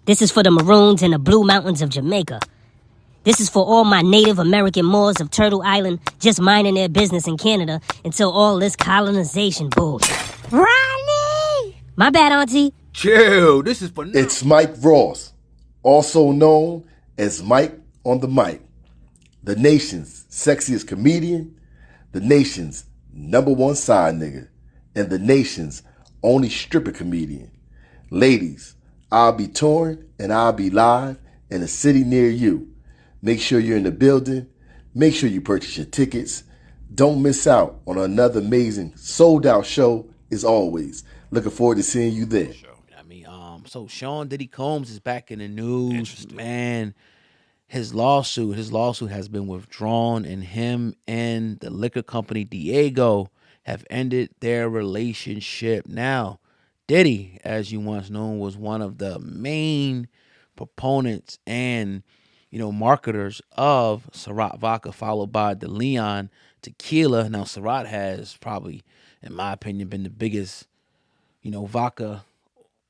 This is for the Maroons in the Blue Mountains of Jamaica. This is for all my Native American Moors of Turtle Island just minding their business in Canada until all this colonization bullshit. Ronnie! My bad, Auntie. Chill, this is for now. It's Mike Ross, also known as Mike on the Mic, the nation's sexiest comedian, the nation's #1 side nigga, and the nation's only stripper comedian. Ladies, I'll be touring and I'll be live in a city near you. Make sure you're in the building. Make sure you purchase your tickets. Don't miss out on another amazing sold-out show as always. Looking forward to seeing you there. So Sean Diddy Combs is back in the news, man. His lawsuit has been withdrawn, and him and the liquor company Diego have ended their relationship. Now, Diddy, as you once known, was one of the main proponents and marketers of Ciroc vodka, followed by the Leon tequila. Now, Ciroc has probably, in my opinion, been the biggest, vodka,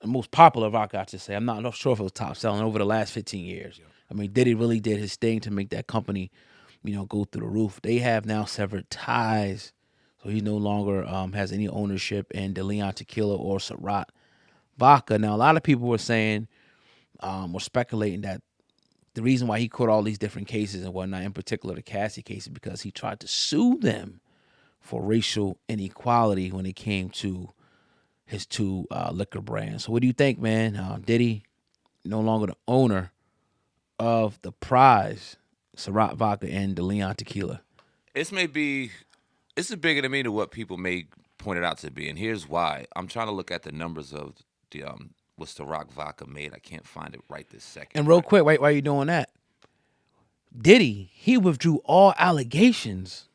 the most popular vodka, I should say. I'm not sure if it was top selling over the last 15 years. Yeah. I mean, Diddy really did his thing to make that company, go through the roof. They have now severed ties, so he no longer has any ownership in the Leon tequila or Ciroc vodka. Now, a lot of people were saying, or speculating that the reason why he caught all these different cases and whatnot, in particular the Cassie case, is because he tried to sue them for racial inequality when it came to his two liquor brands. So what do you think, man? Diddy no longer the owner of the prize Ciroc vodka and the Leon tequila. It's bigger to me than what people may point it out to be, and here's why. I'm trying to look at the numbers of the what Ciroc vodka made. I can't find it right this second. And real quick, why are you doing that? Diddy, he withdrew all allegations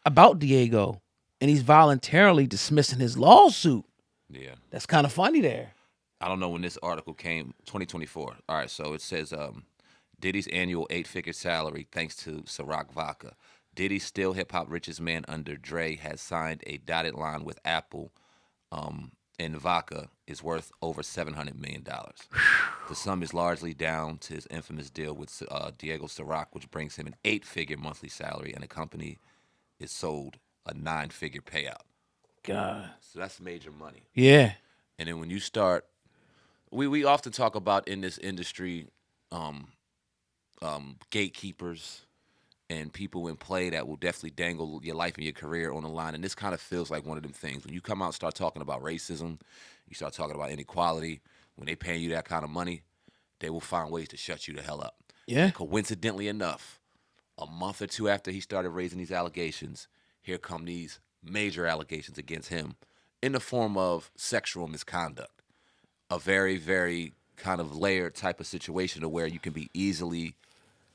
about Diego, and he's voluntarily dismissing his lawsuit. Yeah. That's kind of funny there. I don't know when this article came, 2024. All right, so it says Diddy's annual 8-figure salary thanks to Ciroc vodka. Diddy's still hip-hop richest man under Dre has signed a dotted line with Apple, and vodka is worth over $700 million. The sum is largely down to his infamous deal with Diego Ciroc, which brings him an 8-figure monthly salary, and the company is sold a 9-figure payout. God. So that's major money. Yeah. And then when you start, we often talk about in this industry gatekeepers and people in play that will definitely dangle your life and your career on the line. And this kind of feels like one of them things. When you come out and start talking about racism, you start talking about inequality, when they paying you that kind of money, they will find ways to shut you the hell up. Yeah. And coincidentally enough, a month or two after he started raising these allegations, here come these major allegations against him in the form of sexual misconduct. A very, very kind of layered type of situation to where you can be easily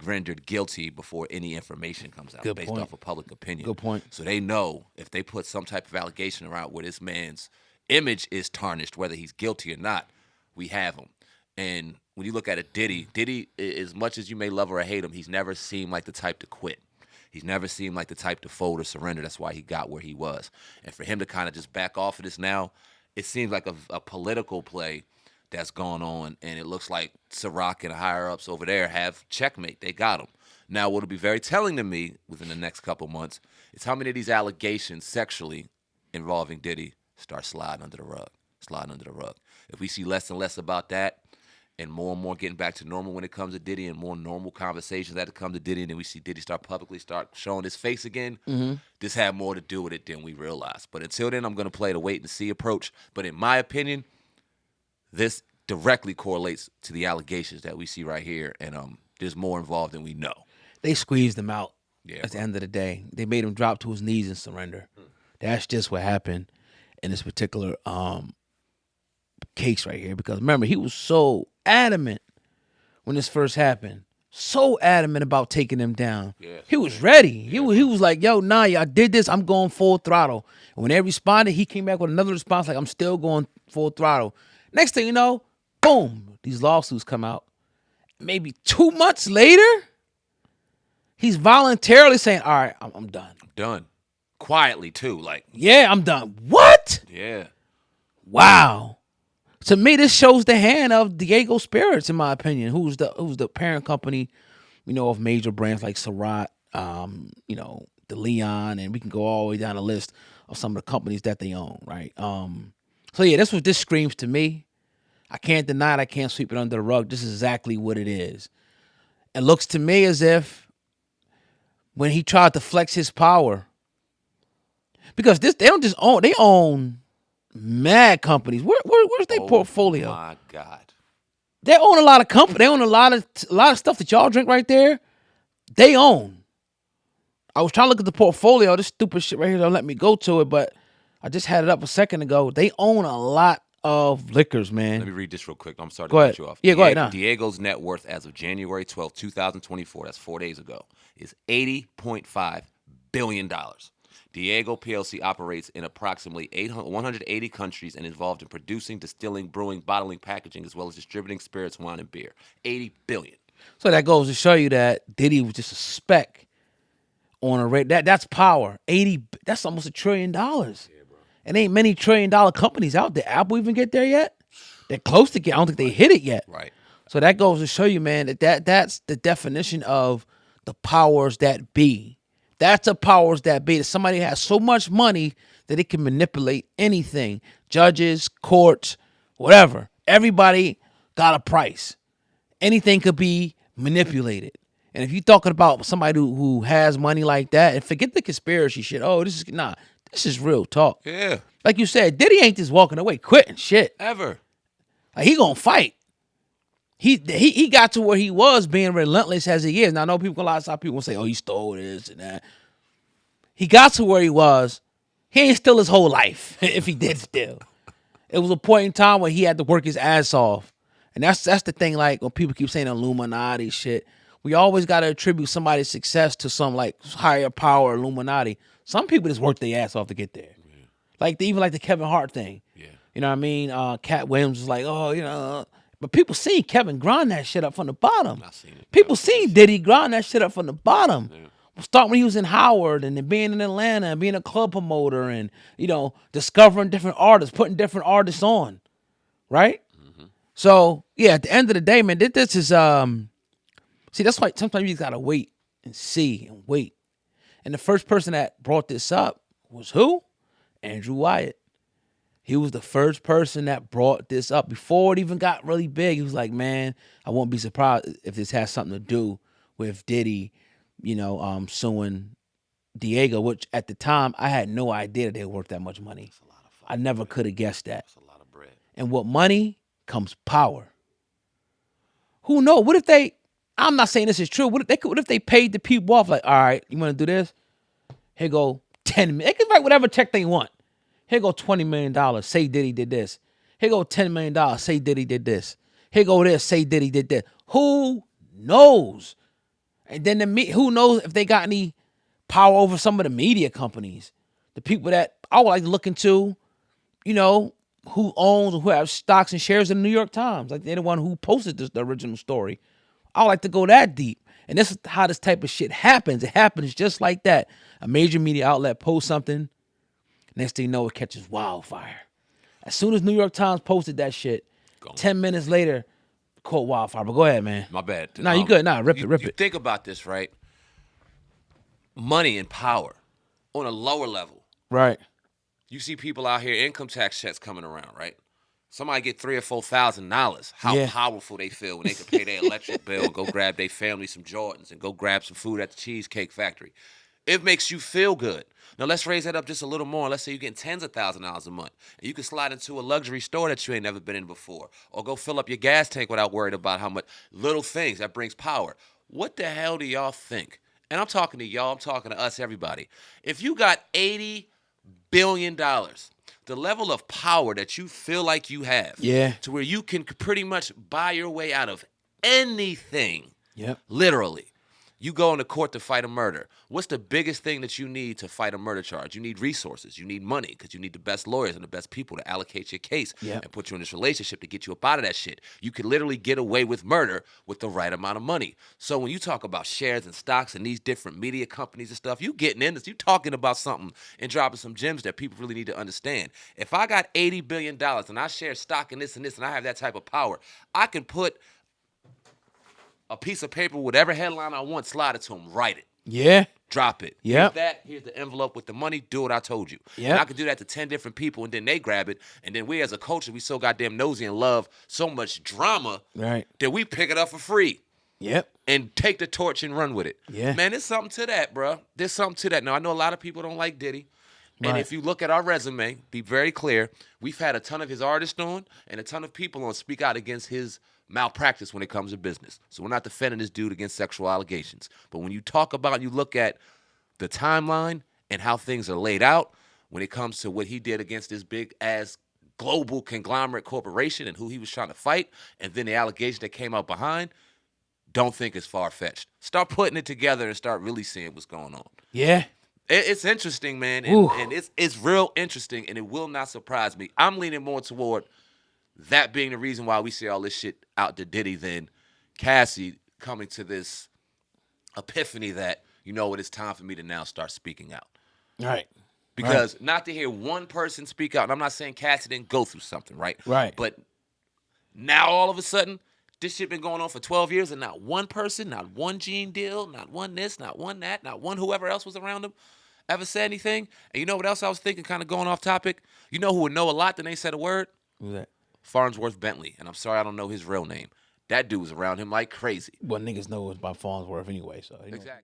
rendered guilty before any information comes out based off of public opinion. Good point. So they know if they put some type of allegation around where this man's image is tarnished, whether he's guilty or not, we have him. And when you look at it, Diddy, as much as you may love or hate him, he's never seemed like the type to quit. He's never seemed like the type to fold or surrender. That's why he got where he was. And for him to kind of just back off of this now, it seems like a political play that's gone on, and it looks like Ciroc and the higher-ups over there have checkmate. They got him. Now, what will be very telling to me within the next couple months is how many of these allegations sexually involving Diddy start sliding under the rug. If we see less and less about that, and more getting back to normal when it comes to Diddy, and more normal conversations that come to Diddy, and then we see Diddy start showing his face again, this had more to do with it than we realized. But until then, I'm going to play the wait-and-see approach. But in my opinion, this directly correlates to the allegations that we see right here, and there's more involved than we know. They squeezed him out at the bro. end of the day. They made him drop to his knees and surrender. That's just what happened in this particular case right here. Because remember, he was so adamant when this first happened. So adamant about taking them down. Yeah. He was ready. He was like, yo, nah, I did this. I'm going full throttle. And when they responded, he came back with another response like, I'm still going full throttle. Next thing you know, boom, these lawsuits come out. Maybe 2 months later, he's voluntarily saying, all right, I'm done. I'm done. Quietly, too. Like, yeah, I'm done. What? yeah. Wow. To me, this shows the hand of Diego Spirits, in my opinion, who's the parent company, of major brands like Ciroc, the Leon, and we can go all the way down the list of some of the companies that they own, right? So yeah, that's what this screams to me. I can't deny it. I can't sweep it under the rug. This is exactly what it is. It looks to me as if when he tried to flex his power, because they don't just own, they own mad companies. Where's their portfolio? Oh my God. They own a lot of companies. They own a lot of stuff that y'all drink right there. They own. I was trying to look at the portfolio. This stupid shit right here don't let me go to it, but I just had it up a second ago. They own a lot of liquors, man. Let me read this real quick. I'm sorry to Go ahead. cut you off. Yeah, go ahead. Nah. Diego's net worth as of January 12, 2024, that's 4 days ago, is $80.5 billion. Diego PLC operates in approximately 180 countries and is involved in producing, distilling, brewing, bottling, packaging, as well as distributing spirits, wine, and beer. $80 billion. So that goes to show you that Diddy was just a speck on a rate. That's power. 80. That's almost $1 trillion. Yeah, bro. And ain't many $1 trillion companies out there. Apple even get there yet? They're close to get. I don't think they hit it yet. Right. So that goes to show you, man, that's the definition of the powers that be. That's the powers that be. That somebody has so much money that it can manipulate anything. Judges, courts, whatever. Everybody got a price. Anything could be manipulated. And if you're talking about somebody who has money like that, and forget the conspiracy shit. Oh, this is real talk. Yeah. Like you said, Diddy ain't just walking away, quitting shit. Ever. Like, he gonna fight. He got to where he was being relentless as he is. Now, I know a lot of people will say, oh, he stole this and that. He got to where he was. He ain't still his whole life, if he did still. It was a point in time where he had to work his ass off. And that's the thing, like, when people keep saying Illuminati shit, we always got to attribute somebody's success to some, like, higher power Illuminati. Some people just work their ass off to get there. Yeah. Like, even like the Kevin Hart thing. Yeah. You know what I mean? Cat Williams was like, oh, but people seen Kevin grind that shit up from the bottom. I seen it. People seen Diddy grind that shit up from the bottom. Yeah. Start when he was in Howard and then being in Atlanta and being a club promoter and, discovering different artists, putting different artists on. Right? Mm-hmm. So, yeah, at the end of the day, man, this is, see, that's why sometimes you just got to wait and see and wait. And the first person that brought this up was who? Andrew Wyatt. He was the first person that brought this up before it even got really big. He was like, man, I won't be surprised if this has something to do with Diddy, suing Diego, which at the time I had no idea that they were worth that much money. That's a lot of fun. I never could have guessed that. That's a lot of bread. And with money comes power. Who knows? What if I'm not saying this is true. What if they paid the people off? Like, all right, you want to do this? Here go $10 million. They can write whatever check they want. Here go $20 million. Say Diddy did this. Here go $10 million. Say Diddy did this. Here go this. Say Diddy did this. Who knows? And then who knows if they got any power over some of the media companies? The people that I would like to look into, who owns or who have stocks and shares in the New York Times. Like, they're the one who posted the original story. I would like to go that deep. And this is how this type of shit happens. It happens just like that. A major media outlet posts something. Next thing you know, it catches wildfire. As soon as New York Times posted that shit, 10 minutes later, caught wildfire. But go ahead, man. My bad. Nah, you good. Nah, rip you it. Think about this, right? Money and power on a lower level. Right. You see people out here, income tax checks coming around, right? Somebody get $3,000 or $4,000. How powerful they feel when they can pay their electric bill and go grab their family some Jordans and go grab some food at the Cheesecake Factory. It makes you feel good. Now, let's raise that up just a little more. Let's say you're getting tens of thousands of dollars a month. And you can slide into a luxury store that you ain't never been in before. Or go fill up your gas tank without worrying about how much. Little things that brings power. What the hell do y'all think? And I'm talking to y'all. I'm talking to us, everybody. If you got $80 billion, the level of power that you feel like you have, to where you can pretty much buy your way out of anything, literally. You go into court to fight a murder. What's the biggest thing that you need to fight a murder charge? You need resources. You need money because you need the best lawyers and the best people to allocate your case and put you in this relationship to get you up out of that shit. You could literally get away with murder with the right amount of money. So when you talk about shares and stocks and these different media companies and stuff, you getting in this. You talking about something and dropping some gems that people really need to understand. If I got $80 billion and I share stock in this and this and I have that type of power, I can put a piece of paper, whatever headline I want, slide it to them, write it. Yeah. Drop it. Yep. Here's the envelope with the money, do what I told you. Yep. And I could do that to 10 different people, and then they grab it, and then we as a culture, we so goddamn nosy and love so much drama Right. that we pick it up for free. Yep. And take the torch and run with it. Yeah. Man, there's something to that, bro. There's something to that. Now, I know a lot of people don't like Diddy. And Right. if you look at our resume, be very clear, we've had a ton of his artists on and a ton of people on speak out against his malpractice when it comes to business. So we're not defending this dude against sexual allegations. But when you talk about, you look at the timeline and how things are laid out when it comes to what he did against this big-ass global conglomerate corporation and who he was trying to fight, and then the allegation that came out behind, don't think it's far-fetched. Start putting it together and start really seeing what's going on. Yeah. It's interesting, man, Ooh. and it's real interesting, and it will not surprise me. I'm leaning more toward that being the reason why we see all this shit out to Diddy than Cassie coming to this epiphany that, you know what, it's time for me to now start speaking out. Right. Because not to hear one person speak out, and I'm not saying Cassie didn't go through something, right? Right. But now all of a sudden, this shit been going on for 12 years, and not one person, not one Gene Deal, not one this, not one that, not one whoever else was around him ever said anything. And you know what else I was thinking, kind of going off topic? You know who would know a lot that ain't said a word? Who's that? Farnsworth Bentley. And I'm sorry I don't know his real name. That dude was around him like crazy. Well, niggas know it's by Farnsworth anyway, so. Exactly.